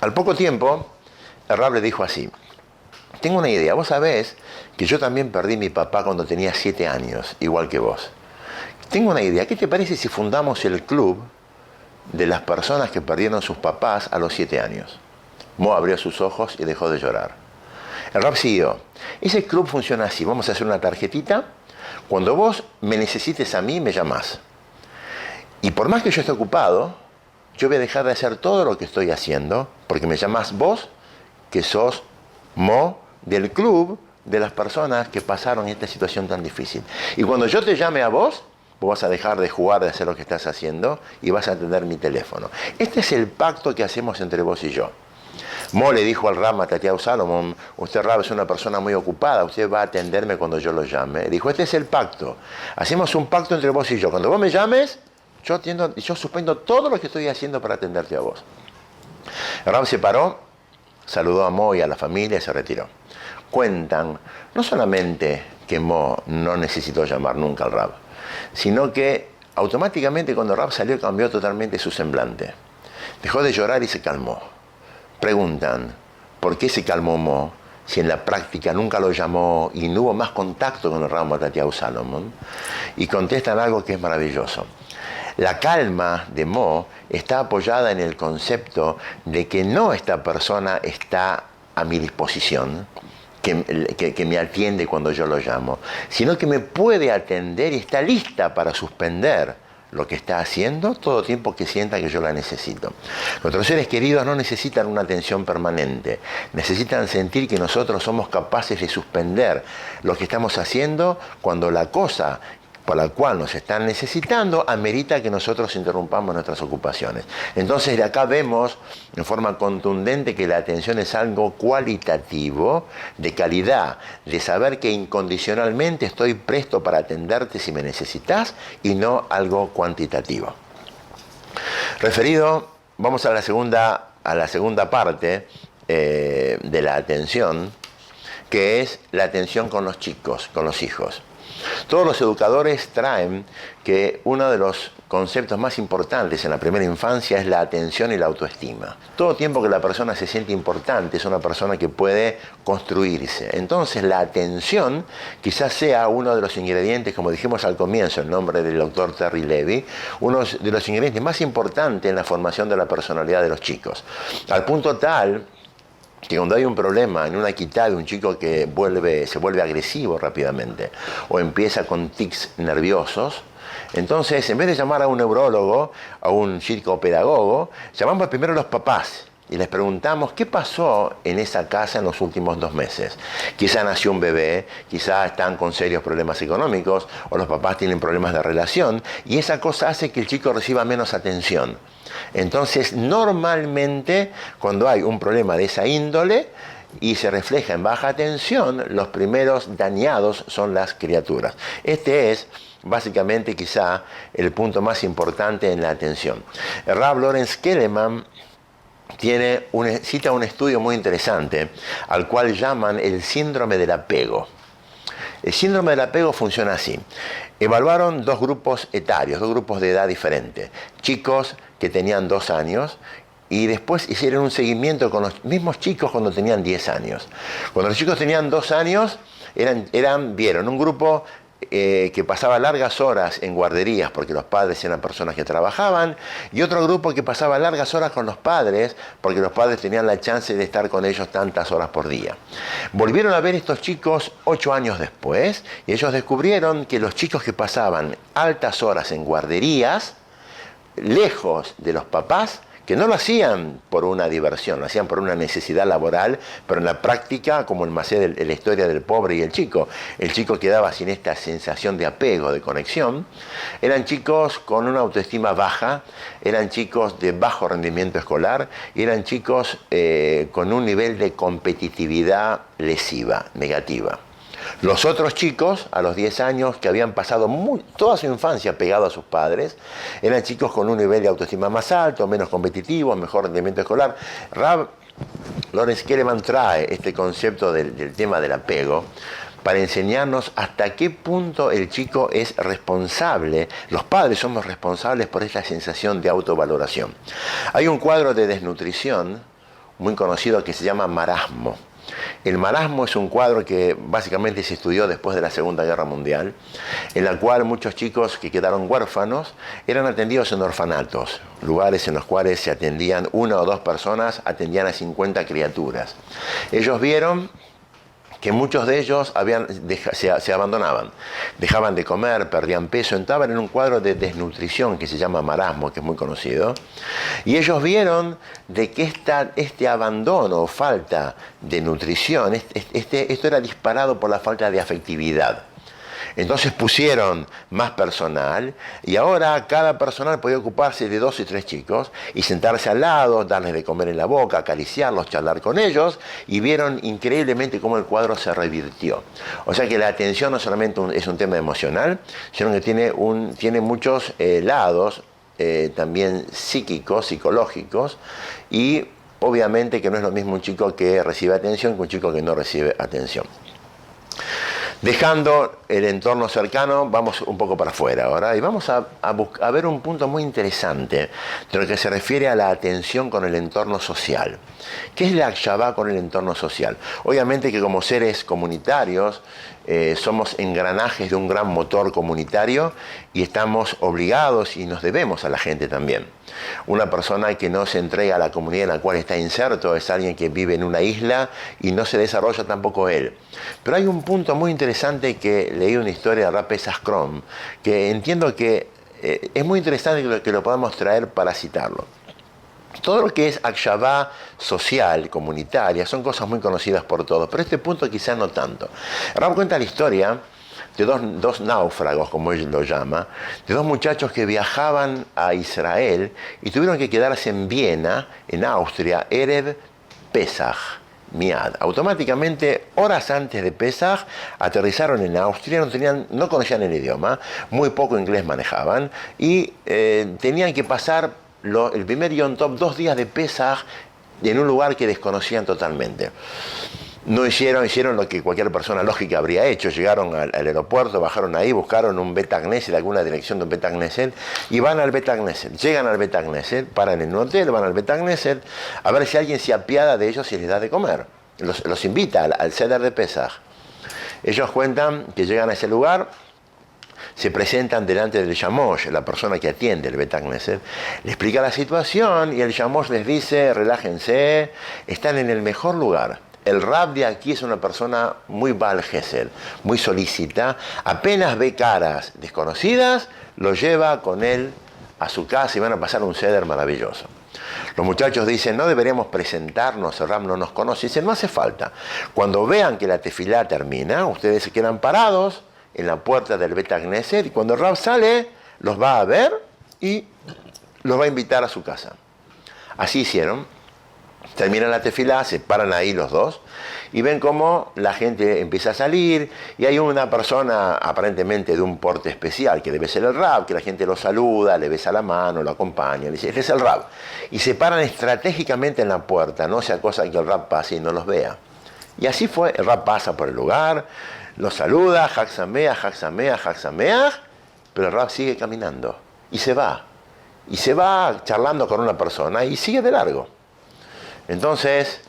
Al poco tiempo, el Rab le dijo así, tengo una idea, vos sabés que yo también perdí a mi papá cuando tenía 7 años, igual que vos. Tengo una idea, ¿qué te parece si fundamos el club de las personas que perdieron sus papás a los 7 años? Mo abrió sus ojos y dejó de llorar. El Rab siguió, ese club funciona así, vamos a hacer una tarjetita. Cuando vos me necesites a mí, me llamás. Y por más que yo esté ocupado, yo voy a dejar de hacer todo lo que estoy haciendo, porque me llamás vos, que sos Mo del club de las personas que pasaron esta situación tan difícil. Y cuando yo te llame a vos, vos vas a dejar de jugar, de hacer lo que estás haciendo, y vas a atender mi teléfono. Este es el pacto que hacemos entre vos y yo. Mo le dijo al Rav Matatiyahu Salomon, usted, Rav, es una persona muy ocupada, usted va a atenderme cuando yo lo llame. Dijo, este es el pacto. Hacemos un pacto entre vos y yo. Cuando vos me llames, yo suspendo todo lo que estoy haciendo para atenderte a vos. El Rav se paró, saludó a Mo y a la familia y se retiró. Cuentan, no solamente que Mo no necesitó llamar nunca al Rav, sino que automáticamente cuando el Rav salió cambió totalmente su semblante. Dejó de llorar y se calmó. Preguntan, ¿por qué se calmó Mo si en la práctica nunca lo llamó y no hubo más contacto con el Rav Matatiyahu Salomon? Y contestan algo que es maravilloso. La calma de Mo está apoyada en el concepto de que no esta persona está a mi disposición, que me atiende cuando yo lo llamo, sino que me puede atender y está lista para suspender lo que está haciendo todo tiempo que sienta que yo la necesito. Nuestros seres queridos no necesitan una atención permanente, necesitan sentir que nosotros somos capaces de suspender lo que estamos haciendo cuando la cosa por la cual nos están necesitando amerita que nosotros interrumpamos nuestras ocupaciones. Entonces de acá vemos en forma contundente que la atención es algo cualitativo, de calidad, de saber que incondicionalmente estoy presto para atenderte si me necesitas, y no algo cuantitativo. Referido, vamos a la segunda parte de la atención, que es la atención con los chicos, con los hijos. Todos los educadores traen que uno de los conceptos más importantes en la primera infancia es la atención y la autoestima. Todo tiempo que la persona se siente importante es una persona que puede construirse. Entonces la atención quizás sea uno de los ingredientes, como dijimos al comienzo, en nombre del doctor Terry Levy, uno de los ingredientes más importantes en la formación de la personalidad de los chicos. Al punto tal que cuando hay un problema en una quitá de un chico que se vuelve agresivo rápidamente o empieza con tics nerviosos, entonces en vez de llamar a un neurólogo, a un psicopedagogo, llamamos primero a los papás y les preguntamos qué pasó en esa casa en los últimos 2 meses. Quizá nació un bebé, quizá están con serios problemas económicos o los papás tienen problemas de relación y esa cosa hace que el chico reciba menos atención. Entonces, normalmente, cuando hay un problema de esa índole y se refleja en baja atención, los primeros dañados son las criaturas. Este es, básicamente, quizá el punto más importante en la atención. Rav Lorenz Keleman cita un estudio muy interesante, al cual llaman el síndrome del apego. El síndrome del apego funciona así. Evaluaron 2 grupos etarios, 2 grupos de edad diferentes. Chicos que tenían 2 años y después hicieron un seguimiento con los mismos chicos cuando tenían 10 años. Cuando los chicos tenían 2 años, vieron un grupo que pasaba largas horas en guarderías porque los padres eran personas que trabajaban, y otro grupo que pasaba largas horas con los padres porque los padres tenían la chance de estar con ellos tantas horas por día. Volvieron a ver estos chicos 8 años después y ellos descubrieron que los chicos que pasaban altas horas en guarderías, lejos de los papás, que no lo hacían por una diversión, lo hacían por una necesidad laboral, pero en la práctica, como el Macé de la historia del pobre y el chico quedaba sin esta sensación de apego, de conexión, eran chicos con una autoestima baja, eran chicos de bajo rendimiento escolar y eran chicos con un nivel de competitividad lesiva, negativa. Los otros chicos, a los 10 años, que habían pasado toda su infancia pegados a sus padres, eran chicos con un nivel de autoestima más alto, menos competitivos, mejor rendimiento escolar. Rav Lorenz Keleman trae este concepto del tema del apego para enseñarnos hasta qué punto el chico es responsable, los padres somos responsables por esta sensación de autovaloración. Hay un cuadro de desnutrición muy conocido que se llama marasmo. El marasmo es un cuadro que básicamente se estudió después de la Segunda Guerra Mundial, en la cual muchos chicos que quedaron huérfanos eran atendidos en orfanatos, lugares en los cuales se atendían 1 o 2 personas, atendían a 50 criaturas. Ellos vieron que muchos de ellos se abandonaban, dejaban de comer, perdían peso, entraban en un cuadro de desnutrición que se llama marasmo, que es muy conocido, y ellos vieron de que este abandono o falta de nutrición, esto era disparado por la falta de afectividad. Entonces pusieron más personal y ahora cada personal podía ocuparse de 2 y 3 chicos y sentarse al lado, darles de comer en la boca, acariciarlos, charlar con ellos, y vieron increíblemente cómo el cuadro se revirtió. O sea que la atención no solamente es un tema emocional, sino que tiene muchos lados también psíquicos, psicológicos, y obviamente que no es lo mismo un chico que recibe atención que un chico que no recibe atención. Dejando el entorno cercano, vamos un poco para afuera ahora y vamos a ver un punto muy interesante de lo que se refiere a la atención con el entorno social. ¿Qué es la Akshavá con el entorno social? Obviamente que como seres comunitarios somos engranajes de un gran motor comunitario y estamos obligados y nos debemos a la gente también. Una persona que no se entrega a la comunidad en la cual está inserto es alguien que vive en una isla y no se desarrolla tampoco él. Pero hay un punto muy interesante que leí una historia de Rav Pesach Krohn, que entiendo que es muy interesante que lo podamos traer para citarlo. Todo lo que es Akshavá social, comunitaria, son cosas muy conocidas por todos, pero este punto quizá no tanto. Rav cuenta la historia de dos náufragos, como él lo llama, de 2 muchachos que viajaban a Israel y tuvieron que quedarse en Viena, en Austria, Erev Pesach, Miad. Automáticamente, horas antes de Pesach, aterrizaron en Austria, no conocían el idioma, muy poco inglés manejaban y tenían que pasar el primer Yom Tov, 2 días de Pesach en un lugar que desconocían totalmente. No hicieron lo que cualquier persona lógica habría hecho. Llegaron al aeropuerto, bajaron ahí, buscaron un Bet Knesset, alguna dirección de un Bet Knesset, y van al Bet Knesset. Llegan al Bet Knesset, paran en un hotel, van al Bet Knesset, a ver si alguien se apiada de ellos y les da de comer. Los invita al Seder de Pesach. Ellos cuentan que llegan a ese lugar, se presentan delante del Yamosh, la persona que atiende el Bet HaKnesset, le explica la situación y el Yamosh les dice, relájense, están en el mejor lugar. El Rab de aquí es una persona muy Baal Gesed, muy solícita, apenas ve caras desconocidas, lo lleva con él a su casa y van a pasar un seder maravilloso. Los muchachos dicen, no deberíamos presentarnos, el Rab no nos conoce. Dicen, no hace falta. Cuando vean que la tefilá termina, ustedes se quedan parados en la puerta del Bet HaKnesset y cuando el Rab sale, los va a ver y los va a invitar a su casa. Así hicieron. Terminan la tefilá, se paran ahí los dos y ven cómo la gente empieza a salir y hay una persona aparentemente de un porte especial que debe ser el Rab, que la gente lo saluda, le besa la mano, lo acompaña, le dice, este es el Rab. Y se paran estratégicamente en la puerta, no sea cosa que el Rab pase y no los vea. Y así fue, el Rab pasa por el lugar, los saluda, Hag Sameach, Hag Sameach, Hag Sameach, pero el Rab sigue caminando y se va. Y se va charlando con una persona y sigue de largo. Entonces,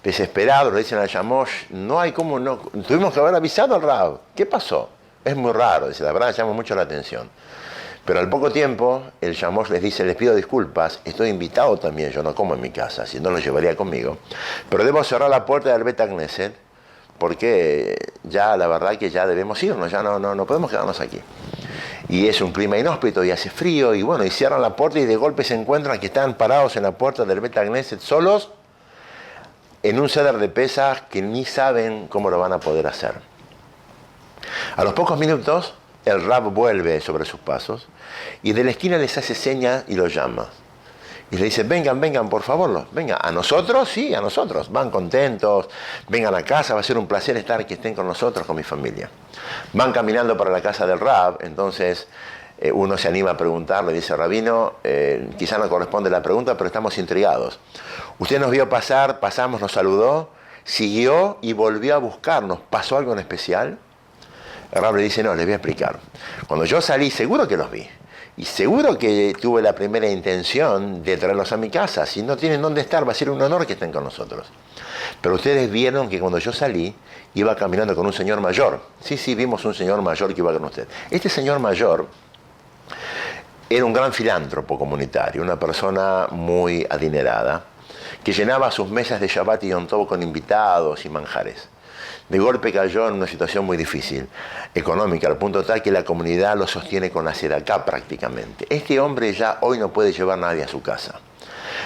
desesperados, le dicen al Yamosh, no hay cómo, no, tuvimos que haber avisado al Rab. ¿Qué pasó? Es muy raro, dice, la verdad llama mucho la atención. Pero al poco tiempo, el Yamosh les dice, les pido disculpas, estoy invitado también, yo no como en mi casa, si no lo llevaría conmigo. Pero debo cerrar la puerta del Bet HaKnesset, porque ya, la verdad que ya debemos irnos, ya no podemos quedarnos aquí. Y es un clima inhóspito y hace frío y bueno, y cierran la puerta y de golpe se encuentran que están parados en la puerta del Bet HaKnesset solos en un seder de Pesaj que ni saben cómo lo van a poder hacer. A los pocos minutos el Rab vuelve sobre sus pasos y de la esquina les hace señas y los llama. Y le dice, vengan, por favor, vengan. ¿A nosotros? Sí, a nosotros. Van contentos, vengan a casa, va a ser un placer estar que estén con nosotros, con mi familia. Van caminando para la casa del Rab, entonces uno se anima a preguntarle, dice, Rabino, quizá no corresponde la pregunta, pero estamos intrigados. Usted nos vio pasar, pasamos, nos saludó, siguió y volvió a buscarnos. ¿Pasó algo en especial? El Rab le dice, no, les voy a explicar. Cuando yo salí, seguro que los vi. Y seguro que tuve la primera intención de traerlos a mi casa. Si no tienen dónde estar, va a ser un honor que estén con nosotros. Pero ustedes vieron que cuando yo salí, iba caminando con un señor mayor. Sí, vimos un señor mayor que iba con usted. Este señor mayor era un gran filántropo comunitario, una persona muy adinerada, que llenaba sus mesas de Shabbat y Yom Tov con invitados y manjares. De golpe cayó en una situación muy difícil, económica, al punto tal que la comunidad lo sostiene con la sedacá prácticamente. Este hombre ya hoy no puede llevar a nadie a su casa.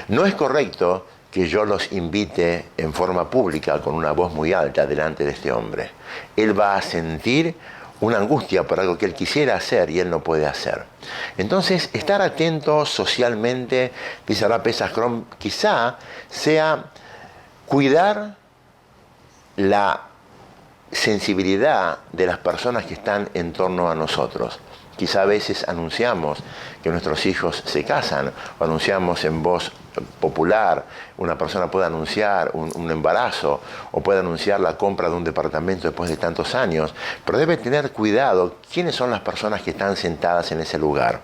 No es correcto que yo los invite en forma pública con una voz muy alta delante de este hombre. Él va a sentir una angustia por algo que él quisiera hacer y él no puede hacer. Entonces, estar atento socialmente, dice Rab Pesach Krohn, quizá sea cuidar la sensibilidad de las personas que están en torno a nosotros. Quizá a veces anunciamos que nuestros hijos se casan, o anunciamos en voz popular, una persona puede anunciar un embarazo, o puede anunciar la compra de un departamento después de tantos años, pero debe tener cuidado quiénes son las personas que están sentadas en ese lugar.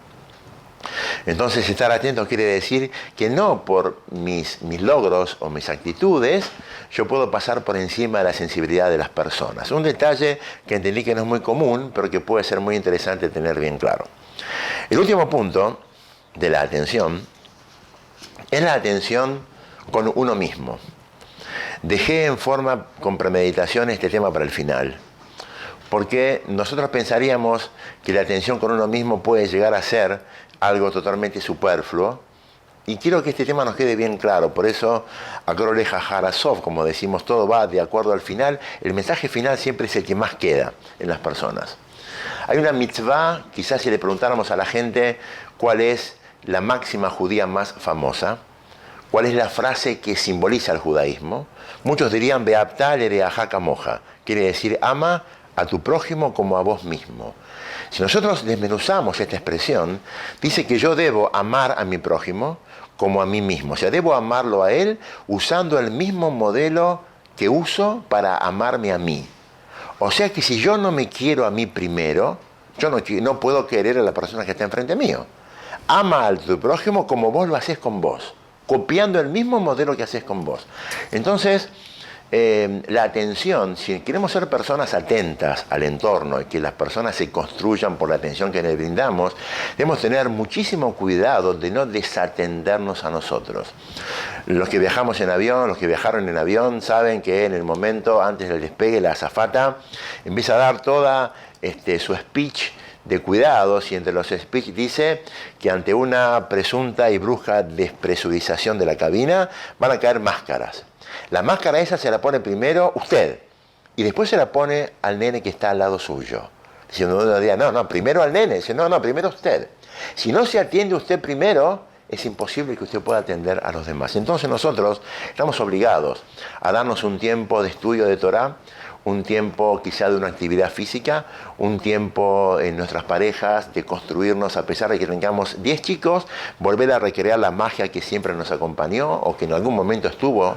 Entonces, estar atento quiere decir que no por mis logros o mis actitudes yo puedo pasar por encima de la sensibilidad de las personas. Un detalle que entendí que no es muy común, pero que puede ser muy interesante tener bien claro. El último punto de la atención es la atención con uno mismo. Dejé en forma con premeditación este tema para el final, porque nosotros pensaríamos que la atención con uno mismo puede llegar a ser algo totalmente superfluo, y quiero que este tema nos quede bien claro. Por eso, Akroleja Harasov, como decimos, todo va de acuerdo al final. El mensaje final siempre es el que más queda en las personas. Hay una mitzvah, quizás si le preguntáramos a la gente cuál es la máxima judía más famosa, cuál es la frase que simboliza el judaísmo, muchos dirían Beapta lereajá kamoja, quiere decir ama a tu prójimo como a vos mismo. Si nosotros desmenuzamos esta expresión, dice que yo debo amar a mi prójimo como a mí mismo. O sea, debo amarlo a él usando el mismo modelo que uso para amarme a mí. O sea que si yo no me quiero a mí primero, yo no puedo querer a la persona que está enfrente mío. Ama a tu prójimo como vos lo haces con vos, copiando el mismo modelo que haces con vos. Entonces, la atención, si queremos ser personas atentas al entorno y que las personas se construyan por la atención que les brindamos, debemos tener muchísimo cuidado de no desatendernos a nosotros. Los que viajamos en avión, los que viajaron en avión, saben que en el momento antes del despegue la azafata empieza a dar toda su speech de cuidados, y entre los speech dice que ante una presunta y brusca despresurización de la cabina van a caer máscaras. La máscara esa se la pone primero usted y después se la pone al nene que está al lado suyo. Diciendo, no, primero al nene. Dice, no, primero usted. Si no se atiende usted primero, es imposible que usted pueda atender a los demás. Entonces nosotros estamos obligados a darnos un tiempo de estudio de Torá, un tiempo quizá de una actividad física, un tiempo en nuestras parejas de construirnos, a pesar de que tengamos 10 chicos, volver a recrear la magia que siempre nos acompañó o que en algún momento estuvo.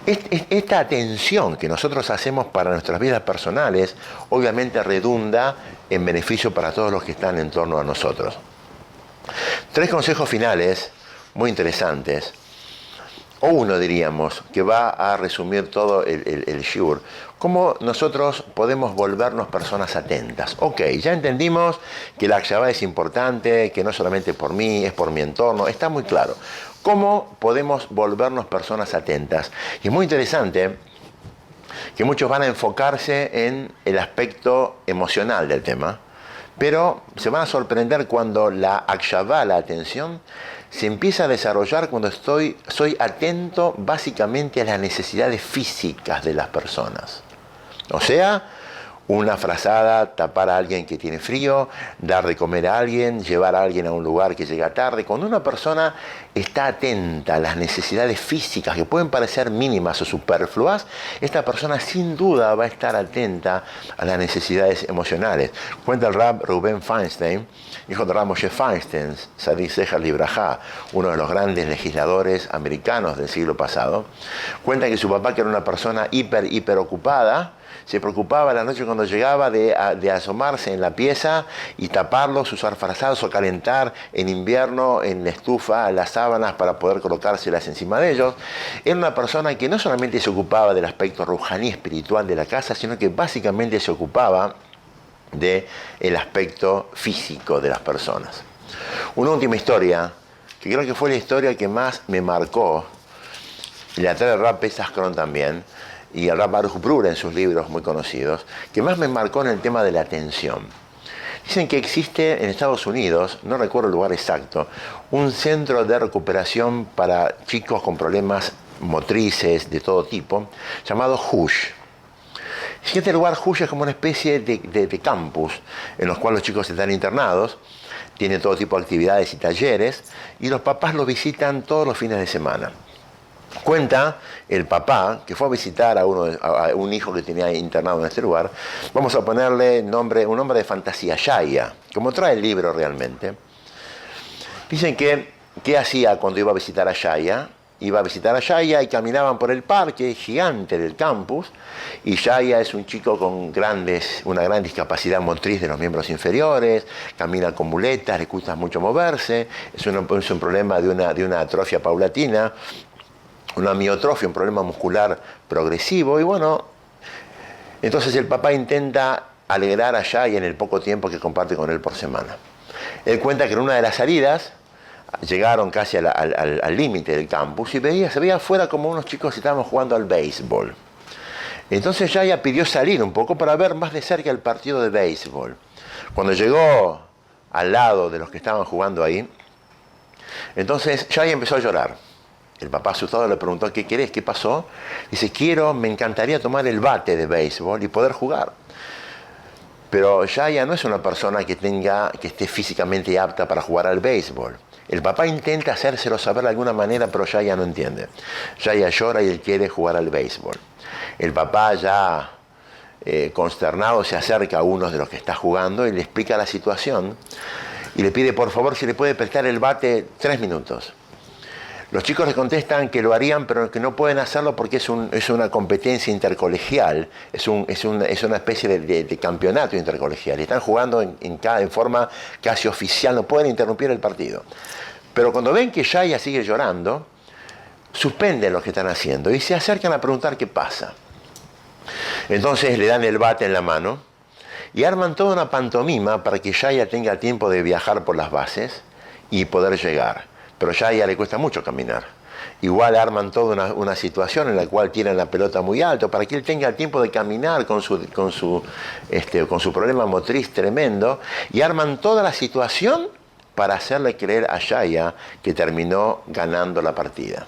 Esta atención que nosotros hacemos para nuestras vidas personales, obviamente redunda en beneficio para todos los que están en torno a nosotros. 3 consejos finales muy interesantes. O uno, diríamos, que va a resumir todo el shiur. ¿Cómo nosotros podemos volvernos personas atentas? Ok, ya entendimos que la Akshavá es importante, que no solamente por mí, es por mi entorno, está muy claro. ¿Cómo podemos volvernos personas atentas? Y es muy interesante que muchos van a enfocarse en el aspecto emocional del tema, pero se van a sorprender cuando la Akshavá, la atención, se empieza a desarrollar cuando soy atento básicamente a las necesidades físicas de las personas. O sea, una frazada, tapar a alguien que tiene frío, dar de comer a alguien, llevar a alguien a un lugar que llega tarde. Cuando una persona está atenta a las necesidades físicas que pueden parecer mínimas o superfluas, esta persona sin duda va a estar atenta a las necesidades emocionales. Cuenta el Rab Reuben Feinstein, hijo de Rab Moshe Feinstein, Tzadik Zecher Libraja, uno de los grandes legisladores americanos del siglo pasado. Cuenta que su papá, que era una persona hiper ocupada, se preocupaba la noche cuando llegaba de asomarse en la pieza y taparlos, usar frazadas o calentar en invierno en la estufa las sábanas para poder colocárselas encima de ellos. Era una persona que no solamente se ocupaba del aspecto rujaní espiritual de la casa, sino que básicamente se ocupaba del aspecto físico de las personas. Una última historia, que creo que fue la historia que más me marcó, y la trae el Rab Pesach Krohn también, y el Rab Baruch Brura en sus libros muy conocidos, que más me marcó en el tema de la atención. Dicen que existe en Estados Unidos, no recuerdo el lugar exacto, un centro de recuperación para chicos con problemas motrices de todo tipo, llamado Hush. Y este lugar, Hush, es como una especie de campus en los cuales los chicos están internados, tiene todo tipo de actividades y talleres, y los papás lo visitan todos los fines de semana. Cuenta el papá que fue a visitar a un hijo que tenía internado en este lugar. Vamos a ponerle un nombre de fantasía, Shaya, como trae el libro realmente. Dicen que, ¿qué hacía cuando iba a visitar a Shaya? Iba a visitar a Shaya y caminaban por el parque gigante del campus. Y Shaya es un chico con una gran discapacidad motriz de los miembros inferiores, camina con muletas, le cuesta mucho moverse, es un problema de una atrofia paulatina, una miotrofia, un problema muscular progresivo, y bueno, entonces el papá intenta alegrar a Shai en el poco tiempo que comparte con él por semana. Él cuenta que en una de las salidas llegaron casi al límite del campus y se veía afuera como unos chicos que estaban jugando al béisbol. Entonces Shai pidió salir un poco para ver más de cerca el partido de béisbol. Cuando llegó al lado de los que estaban jugando ahí, entonces Shai empezó a llorar. El papá asustado le preguntó, ¿qué querés? ¿Qué pasó? Dice, me encantaría tomar el bate de béisbol y poder jugar. Pero Shaya no es una persona que esté físicamente apta para jugar al béisbol. El papá intenta hacérselo saber de alguna manera, pero Shaya no entiende. Shaya llora y él quiere jugar al béisbol. El papá ya consternado se acerca a uno de los que está jugando y le explica la situación y le pide por favor si le puede prestar el bate 3 minutos. Los chicos le contestan que lo harían, pero que no pueden hacerlo porque es una competencia intercolegial, es una especie de campeonato intercolegial. Están jugando en forma casi oficial, no pueden interrumpir el partido. Pero cuando ven que Shaya sigue llorando, suspenden lo que están haciendo y se acercan a preguntar qué pasa. Entonces le dan el bate en la mano y arman toda una pantomima para que Yahya tenga tiempo de viajar por las bases y poder llegar. Pero a Yahya le cuesta mucho caminar. Igual arman toda una situación en la cual tiran la pelota muy alto para que él tenga tiempo de caminar con su problema motriz tremendo, y arman toda la situación para hacerle creer a Yahya que terminó ganando la partida.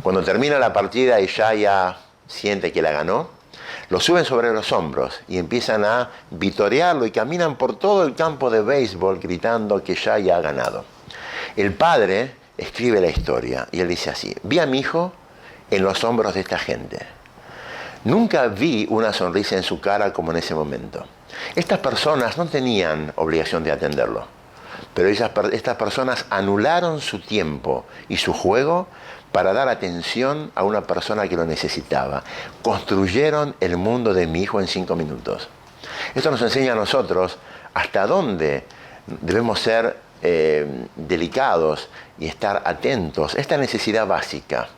Cuando termina la partida y Yahya siente que la ganó, lo suben sobre los hombros y empiezan a vitorearlo y caminan por todo el campo de béisbol gritando que Yahya ha ganado. El padre escribe la historia y él dice así: vi a mi hijo en los hombros de esta gente. Nunca vi una sonrisa en su cara como en ese momento. Estas personas no tenían obligación de atenderlo, pero estas personas anularon su tiempo y su juego para dar atención a una persona que lo necesitaba. Construyeron el mundo de mi hijo en 5 minutos. Esto nos enseña a nosotros hasta dónde debemos ser delicados y estar atentos a esta necesidad básica.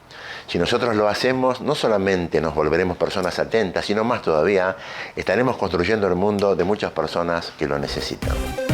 Si nosotros lo hacemos, no solamente nos volveremos personas atentas, sino más todavía, estaremos construyendo el mundo de muchas personas que lo necesitan.